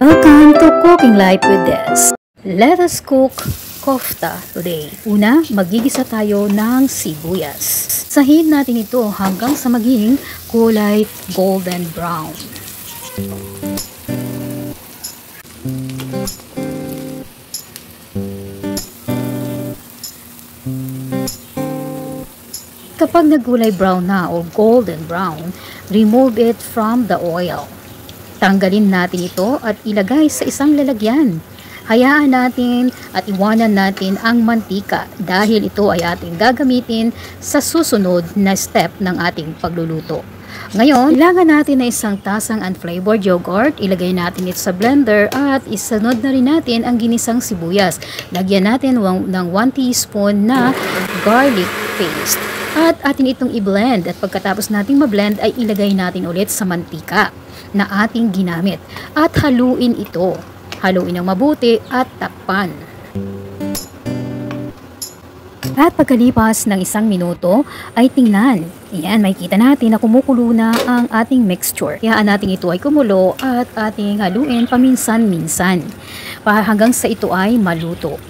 Welcome to Cooking Life with Des. Let us cook kofta today. Una, magigisa tayo ng sibuyas. Sahin natin ito hanggang sa maging kulay golden brown. Kapag nagkulay brown na o golden brown, remove it from the oil. Tanggalin natin ito at ilagay sa isang lalagyan. Hayaan natin at iwanan natin ang mantika dahil ito ay ating gagamitin sa susunod na step ng ating pagluluto. Ngayon, kailangan natin na isang tasang unflavored yogurt. Ilagay natin ito sa blender at isunod na rin natin ang ginisang sibuyas. Lagyan natin ng 1 teaspoon na garlic paste. At atin itong i-blend at pagkatapos nating ma-blend ay ilagay natin ulit sa mantika na ating ginamit at haluin ito. Haluin ng mabuti at takpan. At pagkalipas ng 1 minuto ay tingnan. Ayan, makikita natin na kumukulo na ang ating mixture. Hayaan natin ito ay kumulo at ating haluin paminsan-minsan hanggang sa ito ay maluto.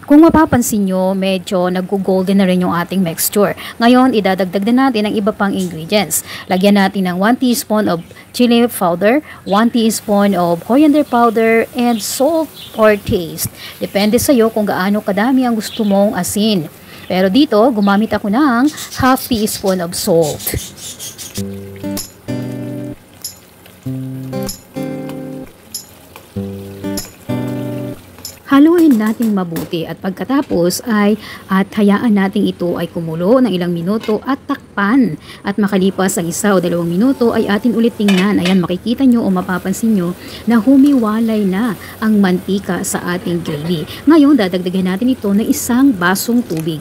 Kung mapapansin nyo, medyo nag-golden na rin yung ating mixture. Ngayon, idadagdag na natin ang iba pang ingredients. Lagyan natin ng 1 teaspoon of chili powder, 1 teaspoon of coriander powder, and salt for taste. Depende sa iyo kung gaano kadami ang gusto mong asin. Pero dito, gumamit ako ng half teaspoon of salt. Haluin natin mabuti at pagkatapos ay hayaan natin ito ay kumulo ng ilang minuto at takpan. At makalipas ang 1 o 2 minuto ay atin ulit tingnan. Ayan, makikita nyo o mapapansin nyo na humiwalay na ang mantika sa ating gravy. Ngayon, dadagdagan natin ito ng 1 basong tubig.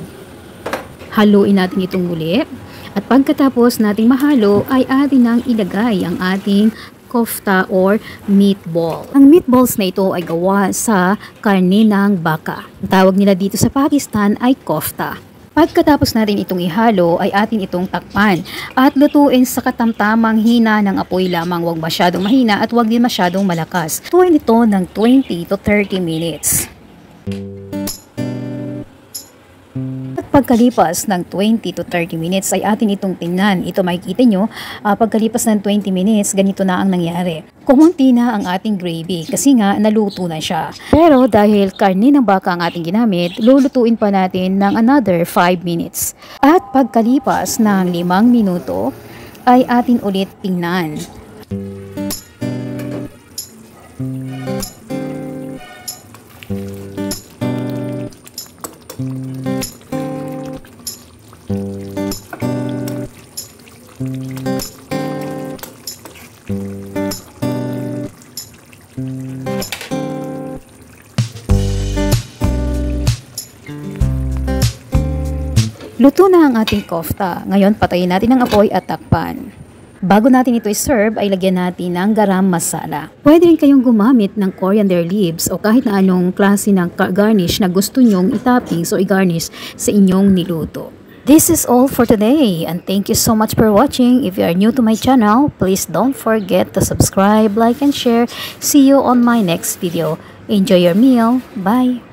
Haluin natin itong muli. At pagkatapos nating mahalo ay atin nang ilagay ang ating kofta or meatball. Ang meatballs na ito ay gawa sa karne ng baka. Ang tawag nila dito sa Pakistan ay kofta. Pagkatapos natin itong ihalo ay atin itong takpan at lutuin sa katamtamang hina ng apoy lamang, huwag masyadong mahina at huwag din masyadong malakas. Lutuin ito ng 20 to 30 minutes. Pagkalipas ng 20 to 30 minutes ay atin itong tingnan. Ito makikita nyo, pagkalipas ng 20 minutes, ganito na ang nangyari. Kumunti na ang ating gravy kasi nga naluto na siya. Pero dahil karne ng baka ang ating ginamit, lulutuin pa natin ng another 5 minutes. At pagkalipas ng 5 minuto ay atin ulit tingnan. Luto na ang ating kofta. Ngayon, patayin natin ang apoy at takpan. Bago natin ito i-serve, ay lagyan natin ng garam masala. Pwede rin kayong gumamit ng coriander leaves o kahit na anong klase ng garnish na gusto nyong itopping o i-garnish sa inyong niluto. This is all for today and thank you so much for watching. If you are new to my channel, please don't forget to subscribe, like, and share. See you on my next video. Enjoy your meal. Bye!